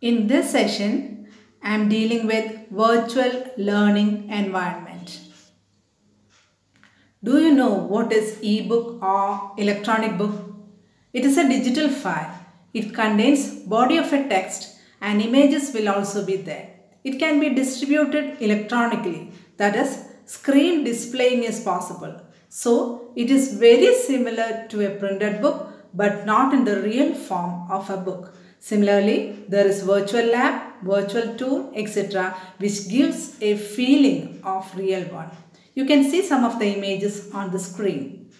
In this session, I am dealing with virtual learning environment. Do you know what is e-book or electronic book? It is a digital file. It contains body of a text and images will also be there. It can be distributed electronically, that is, screen displaying is possible. So, it is very similar to a printed book but not in the real form of a book. Similarly, there is virtual lab, virtual tour, etc. which gives a feeling of real one. You can see some of the images on the screen.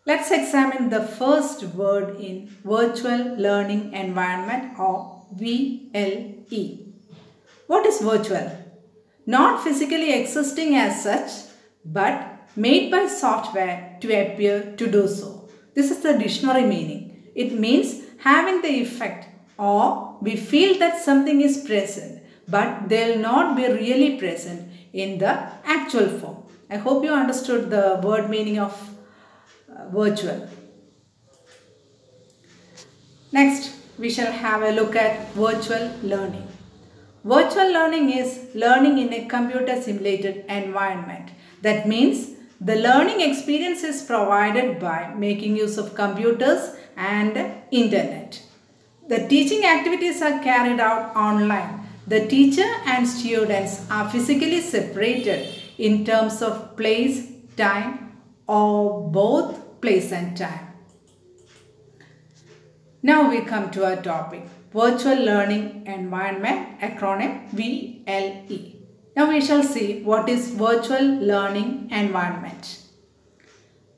Let's examine the first word in virtual learning environment or VLE. What is virtual? Not physically existing as such, but made by software to appear to do so. This is the dictionary meaning. It means having the effect or we feel that something is present, but they will not be really present in the actual form. I hope you understood the word meaning of virtual. Next, we shall have a look at virtual learning. Virtual learning is learning in a computer simulated environment. That means the learning experience is provided by making use of computers and internet. The teaching activities are carried out online. The teacher and students are physically separated in terms of place, time, or both place and time. Now we come to our topic, Virtual Learning Environment, acronym VLE. Now we shall see what is Virtual Learning Environment.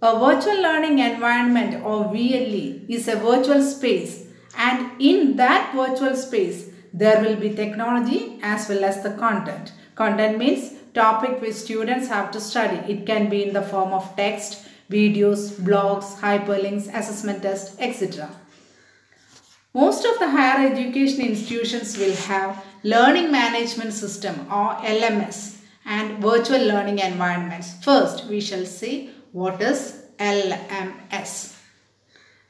A virtual learning environment or VLE is a virtual space, and in that virtual space there will be technology as well as the content. Content means topic which students have to study. It can be in the form of text, videos, blogs, hyperlinks, assessment tests, etc. Most of the higher education institutions will have learning management system or LMS and virtual learning environments. First, we shall see what is LMS.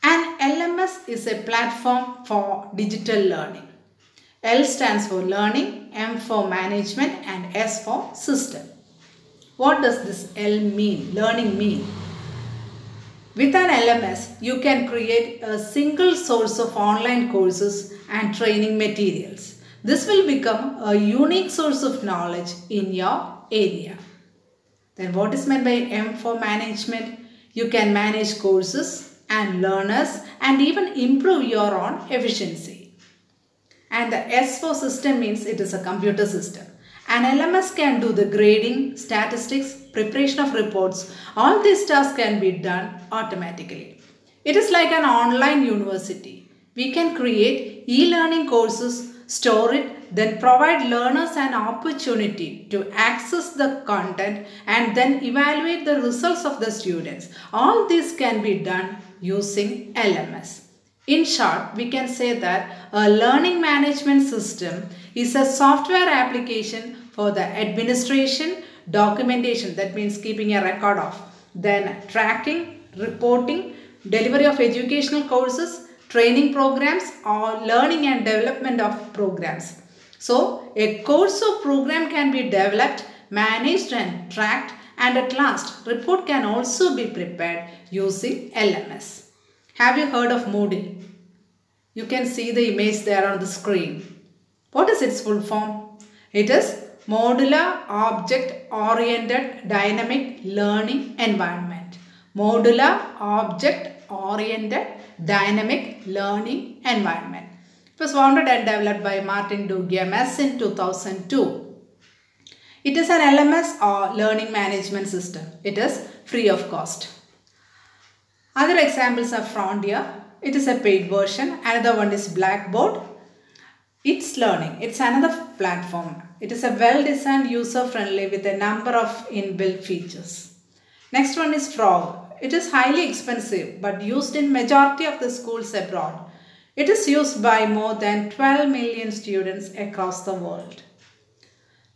An LMS is a platform for digital learning. L stands for learning, M for management and S for system. What does this L mean? Learning mean? With an LMS, you can create a single source of online courses and training materials. This will become a unique source of knowledge in your area. Then what is meant by M for management? You can manage courses and learners and even improve your own efficiency. And the S for system means it is a computer system. An LMS can do the grading, statistics, preparation of reports. All these tasks can be done automatically. It is like an online university. We can create e-learning courses, store it, then provide learners an opportunity to access the content and then evaluate the results of the students. All this can be done using LMS. In short, we can say that a learning management system is a software application for the administration, documentation, that means keeping a record of, then tracking, reporting, delivery of educational courses, training programs or learning and development of programs. So, a course or program can be developed, managed and tracked, and at last, report can also be prepared using LMS. Have you heard of Moodle? You can see the image there on the screen. What is its full form? It is Modular Object Oriented Dynamic Learning Environment. Modular Object Oriented Dynamic Learning Environment. It was founded and developed by Martin Doug in 2002. It is an LMS or learning management system. It is free of cost. Other examples are Frontier. It is a paid version. Another one is Blackboard. It's learning. It's another platform. It is a well-designed, user-friendly with a number of inbuilt features. Next one is Frog. It is highly expensive but used in majority of the schools abroad. It is used by more than 12 million students across the world.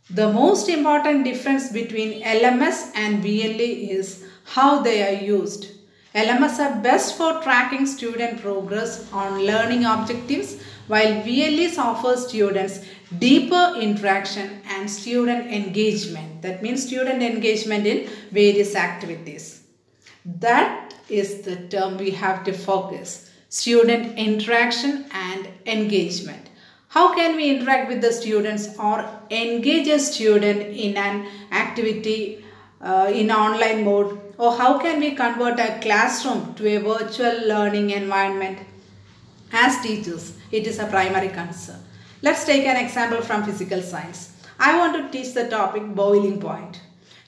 The most important difference between LMS and VLE is how they are used. LMS are best for tracking student progress on learning objectives, while VLEs offer students deeper interaction and student engagement. That means student engagement in various activities. That is the term we have to focus. Student interaction and engagement. How can we interact with the students or engage a student in an activity in online mode, or how can we convert a classroom to a virtual learning environment? As teachers, it is a primary concern. Let's take an example from physical science. I want to teach the topic boiling point.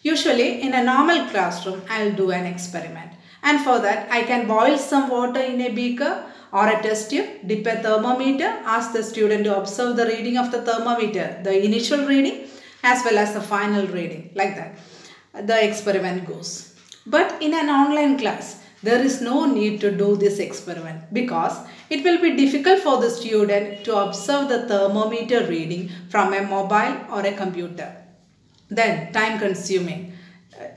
Usually in a normal classroom, I'll do an experiment, and for that I can boil some water in a beaker or a test tube, dip a thermometer, ask the student to observe the reading of the thermometer, the initial reading as well as the final reading, like that. The experiment goes. But in an online class, there is no need to do this experiment because it will be difficult for the student to observe the thermometer reading from a mobile or a computer. Then time consuming.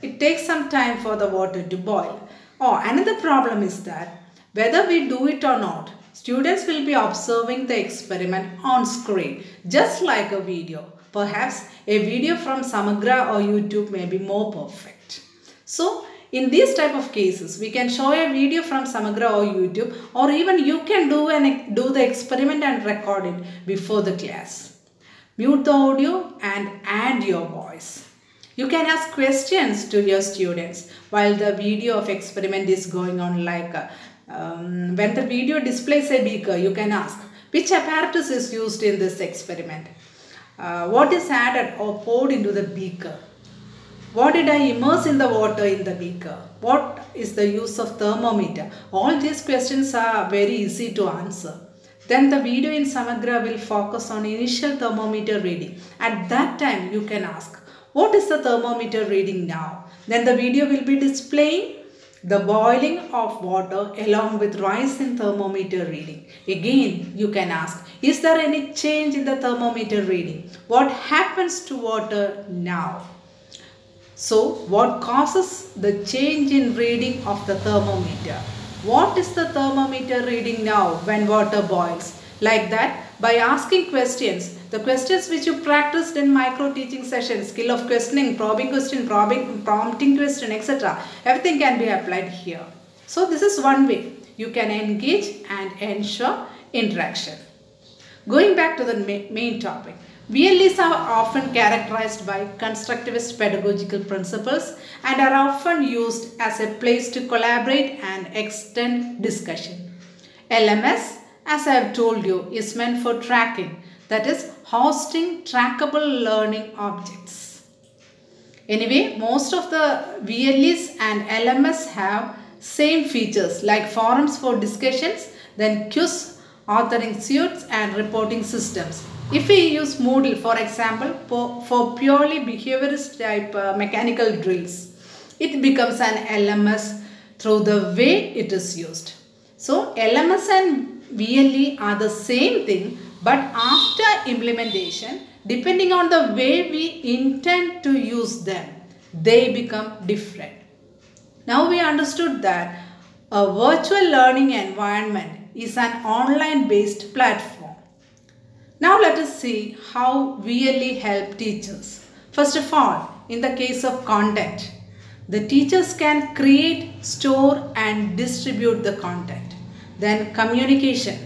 It takes some time for the water to boil. Oh, another problem is that whether we do it or not, students will be observing the experiment on screen, just like a video. Perhaps a video from Samagra or YouTube may be more perfect. So, in these type of cases, we can show a video from Samagra or YouTube, or even you can do the experiment and record it before the class. Mute the audio and add your voice. You can ask questions to your students while the video of experiment is going on, like when the video displays a beaker, you can ask which apparatus is used in this experiment. What is added or poured into the beaker? What did I immerse in the water in the beaker? What is the use of thermometer? All these questions are very easy to answer. Then the video in Samagra will focus on initial thermometer reading. At that time you can ask, what is the thermometer reading now? Then the video will be displaying the boiling of water along with rise in thermometer reading. Again, you can ask, is there any change in the thermometer reading? What happens to water now? So, what causes the change in reading of the thermometer? What is the thermometer reading now when water boils? Like that, by asking questions, the questions which you practiced in micro teaching sessions, skill of questioning, probing question, prompting question, etc. Everything can be applied here. So this is one way you can engage and ensure interaction. Going back to the main topic, VLEs are often characterized by constructivist pedagogical principles and are often used as a place to collaborate and extend discussion. LMS, as I have told you, is meant for tracking, that is hosting trackable learning objects. Anyway, most of the VLEs and LMS have same features like forums for discussions, then quiz, authoring suites and reporting systems. If we use Moodle, for example, for purely behaviorist type mechanical drills, it becomes an LMS through the way it is used. So, LMS and VLE are the same thing, but after implementation, depending on the way we intend to use them, they become different. Now we understood that a virtual learning environment is an online based platform. Now let us see how VLE help teachers. First of all, in the case of content, the teachers can create, store and distribute the content. Then communication.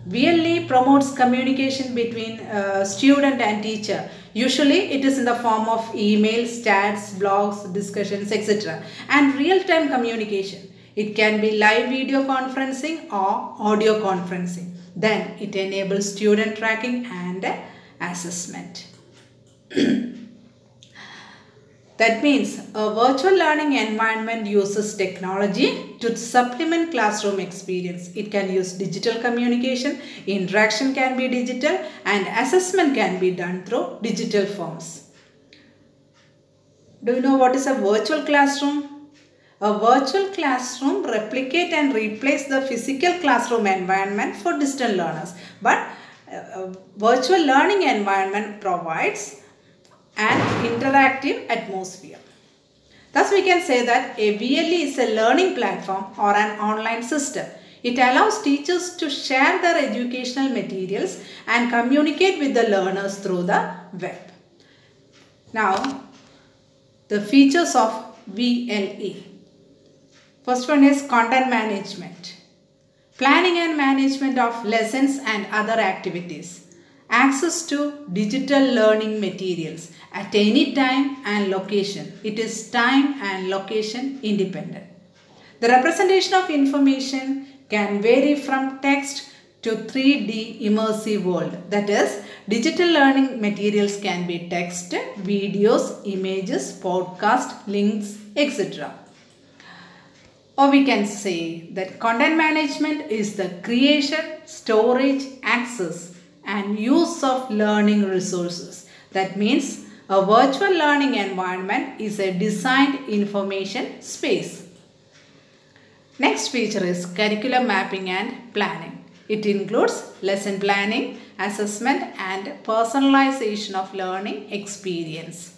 VLE promotes communication between student and teacher. Usually it is in the form of emails, chats, blogs, discussions, etc. And real-time communication. It can be live video conferencing or audio conferencing. Then it enables student tracking and assessment. That means a virtual learning environment uses technology to supplement classroom experience. It can use digital communication, interaction can be digital, and assessment can be done through digital forms. Do you know what is a virtual classroom? A virtual classroom replicates and replaces the physical classroom environment for distant learners. But a virtual learning environment provides an interactive atmosphere. Thus we can say that a VLE is a learning platform or an online system. It allows teachers to share their educational materials and communicate with the learners through the web. Now, the features of VLE. First one is content management. Planning and management of lessons and other activities. Access to digital learning materials at any time and location. It is time and location independent. The representation of information can vary from text to 3D immersive world. That is, digital learning materials can be text, videos, images, podcast, links, etc. Or we can say that content management is the creation, storage, access and use of learning resources. That means a virtual learning environment is a designed information space. Next feature is curriculum mapping and planning. It includes lesson planning, assessment and personalization of learning experience.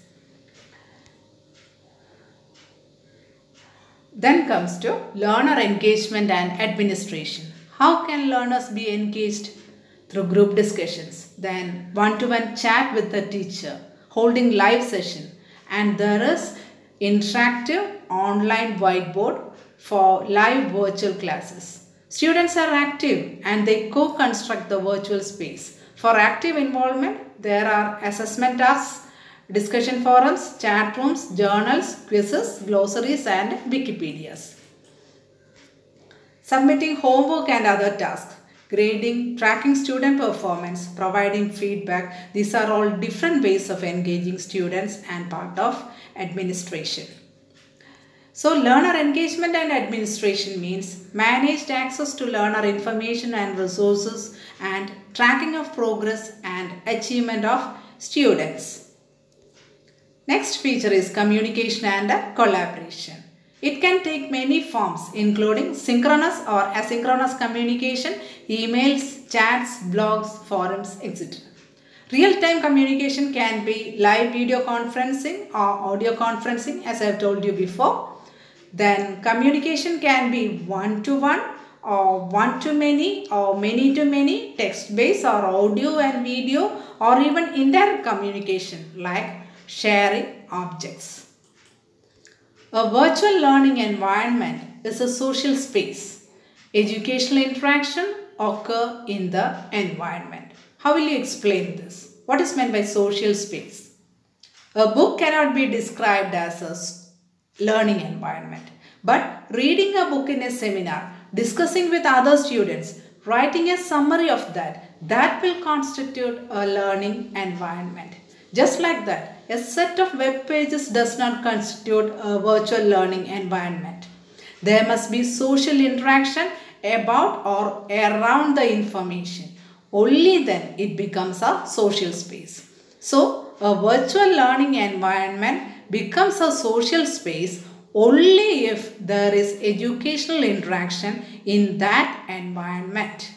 Then comes to learner engagement and administration. How can learners be engaged? Through group discussions, then one-to-one chat with the teacher, holding live session, and there is interactive online whiteboard for live virtual classes. Students are active and they co-construct the virtual space. For active involvement, there are assessment tasks, discussion forums, chat rooms, journals, quizzes, glossaries and Wikipedias. Submitting homework and other tasks. Grading, tracking student performance, providing feedback. These are all different ways of engaging students and part of administration. So, learner engagement and administration means managed access to learner information and resources and tracking of progress and achievement of students. Next feature is communication and collaboration. It can take many forms including synchronous or asynchronous communication, emails, chats, blogs, forums, etc. Real-time communication can be live video conferencing or audio conferencing as I have told you before. Then communication can be one-to-one or one-to-many or many-to-many, text-based or audio and video, or even indirect communication like sharing objects. A virtual learning environment is a social space. Educational interaction occur in the environment. How will you explain this? What is meant by social space? A book cannot be described as a learning environment. But reading a book in a seminar, discussing with other students, writing a summary of that will constitute a learning environment. Just like that, a set of web pages does not constitute a virtual learning environment. There must be social interaction about or around the information. Only then it becomes a social space. So, a virtual learning environment becomes a social space only if there is educational interaction in that environment.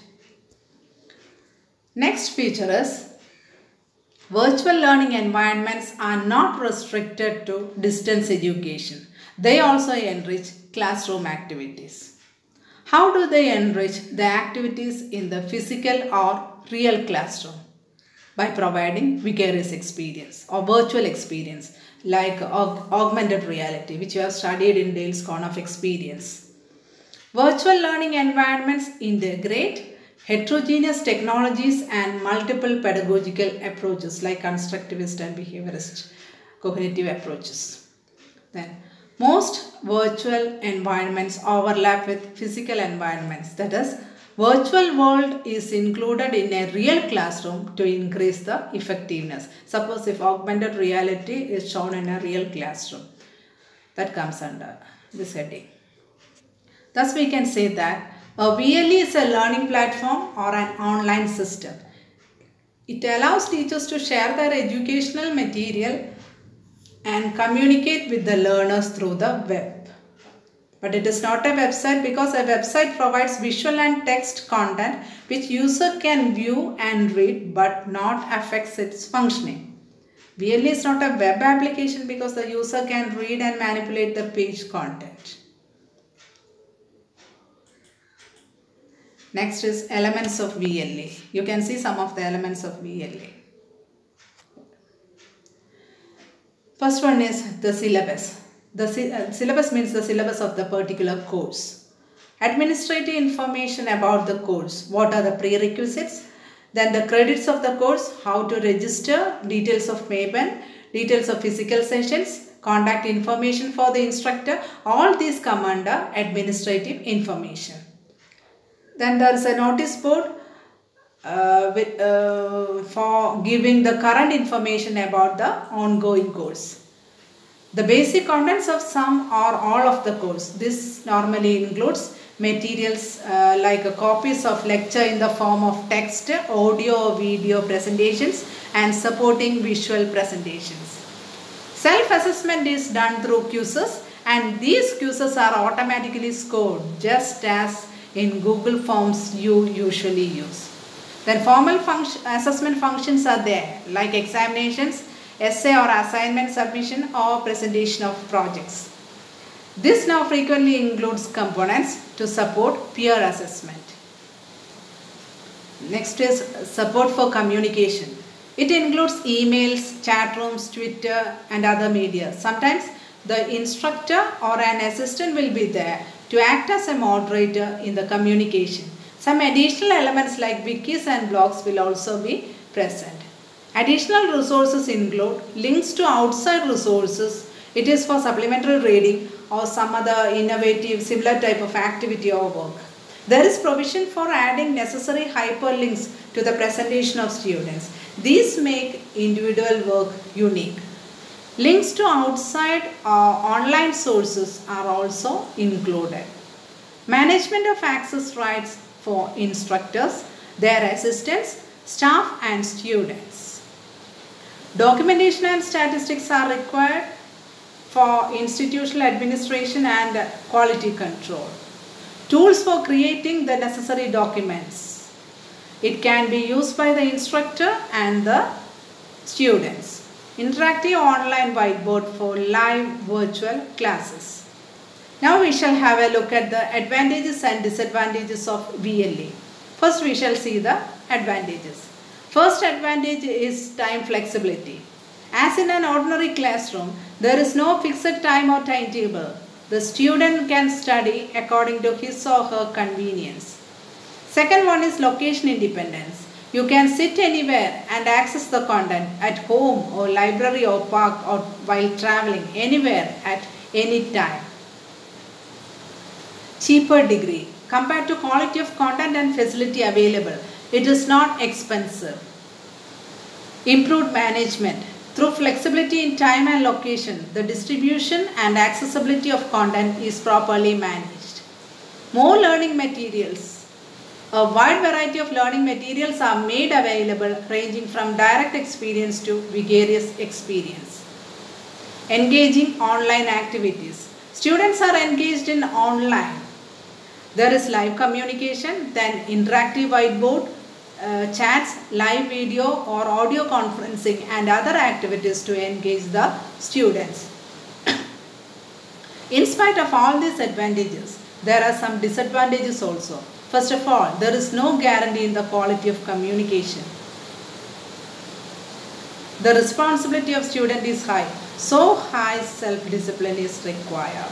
Next feature is virtual learning environments are not restricted to distance education. They also enrich classroom activities. How do they enrich the activities in the physical or real classroom? By providing vicarious experience or virtual experience like augmented reality, which you have studied in Dale's Corner of Experience. Virtual learning environments integrate heterogeneous technologies and multiple pedagogical approaches like constructivist and behaviorist cognitive approaches. Then, most virtual environments overlap with physical environments. That is, virtual world is included in a real classroom to increase the effectiveness. Suppose if augmented reality is shown in a real classroom, that comes under this heading. Thus, we can say that a VLE is a learning platform or an online system. It allows teachers to share their educational material and communicate with the learners through the web. But it is not a website because a website provides visual and text content which user can view and read but not affects its functioning. VLE is not a web application because the user can read and manipulate the page content. Next is elements of VLE. You can see some of the elements of VLE. First one is the syllabus. The syllabus means the syllabus of the particular course. Administrative information about the course. What are the prerequisites? Then the credits of the course, how to register, details of payment, details of physical sessions, contact information for the instructor. All these come under administrative information. Then there is a notice board for giving the current information about the ongoing course. The basic contents of some or all of the course. This normally includes materials like copies of lecture in the form of text, audio or video presentations and supporting visual presentations. Self-assessment is done through quizzes, and these quizzes are automatically scored just as in Google Forms you usually use. Then formal assessment functions are there like examinations, essay or assignment submission or presentation of projects. This now frequently includes components to support peer assessment. Next is support for communication. It includes emails, chat rooms, Twitter and other media. Sometimes the instructor or an assistant will be there to act as a moderator in the communication. Some additional elements like wikis and blogs will also be present. Additional resources include links to outside resources. It is for supplementary reading or some other innovative similar type of activity or work. There is provision for adding necessary hyperlinks to the presentation of students. These make individual work unique. Links to outside online sources are also included. Management of access rights for instructors, their assistants, staff and students. Documentation and statistics are required for institutional administration and quality control. Tools for creating the necessary documents. It can be used by the instructor and the students. Interactive online whiteboard for live virtual classes. Now we shall have a look at the advantages and disadvantages of VLE. First we shall see the advantages. First advantage is time flexibility. As in an ordinary classroom, there is no fixed time or timetable. The student can study according to his or her convenience. Second one is location independence. You can sit anywhere and access the content at home or library or park or while traveling anywhere at any time. Cheaper degree. Compared to quality of content and facility available, it is not expensive. Improved management. Through flexibility in time and location, the distribution and accessibility of content is properly managed. More learning materials. A wide variety of learning materials are made available ranging from direct experience to vigorous experience. Engaging online activities. Students are engaged in online. There is live communication, then interactive whiteboard, chats, live video or audio conferencing and other activities to engage the students. In spite of all these advantages, there are some disadvantages also. First of all, there is no guarantee in the quality of communication. The responsibility of student is high, so high self-discipline is required.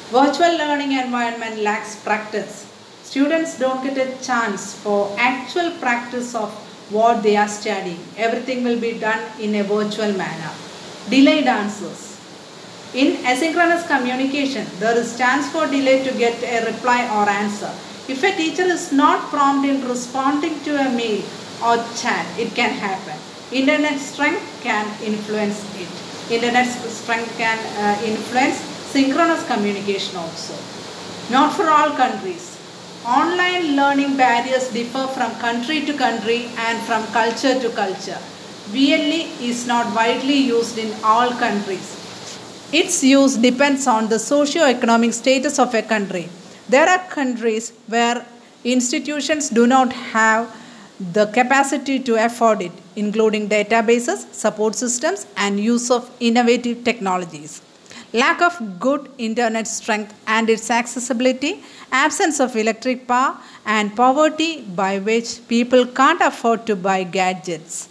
Virtual learning environment lacks practice. Students don't get a chance for actual practice of what they are studying. Everything will be done in a virtual manner. Delayed answers. In asynchronous communication, there is chance for delay to get a reply or answer. If a teacher is not prompt in responding to a mail or chat, it can happen. Internet strength can influence it. Internet strength can influence synchronous communication also. Not for all countries. Online learning barriers differ from country to country and from culture to culture. VLE is not widely used in all countries. Its use depends on the socio-economic status of a country. There are countries where institutions do not have the capacity to afford it, including databases, support systems, and use of innovative technologies. lack of good internet strength and its accessibility, absence of electric power, and poverty by which people can't afford to buy gadgets,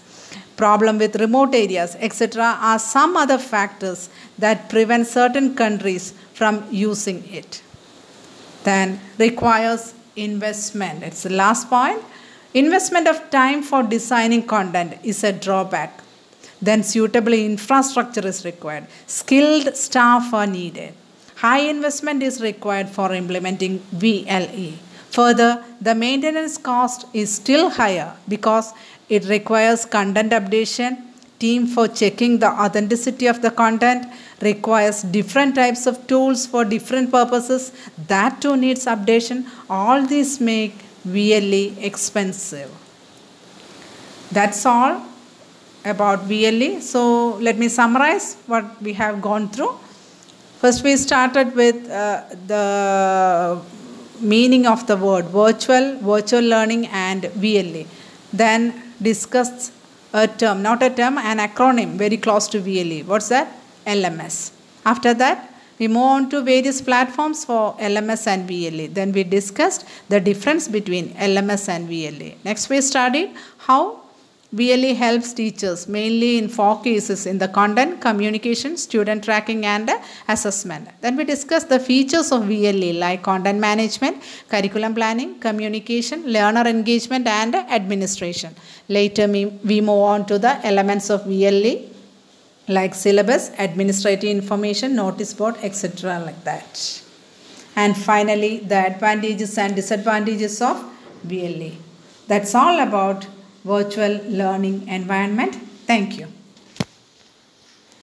problem with remote areas, etc., are some other factors that prevent certain countries from using it. Then requires investment. It's the last point. Investment of time for designing content is a drawback. Then suitable infrastructure is required. Skilled staff are needed. High investment is required for implementing VLE. Further, the maintenance cost is still higher because it requires content updation, team for checking the authenticity of the content, requires different types of tools for different purposes, that too needs updation. All these make VLE expensive. That's all about VLE. So let me summarize what we have gone through. First we started with the meaning of the word virtual learning and VLE. Then discussed a term, not a term, an acronym very close to VLE. What's that? LMS. After that, we move on to various platforms for LMS and VLE. Then we discussed the difference between LMS and VLE. Next, we studied how VLE helps teachers mainly in 4 cases in the content, communication, student tracking and assessment. Then we discussed the features of VLE like content management, curriculum planning, communication, learner engagement and administration. Later we move on to the elements of VLE like syllabus, administrative information, notice board, etc. like that. And finally the advantages and disadvantages of VLE. That's all about virtual learning environment. Thank you.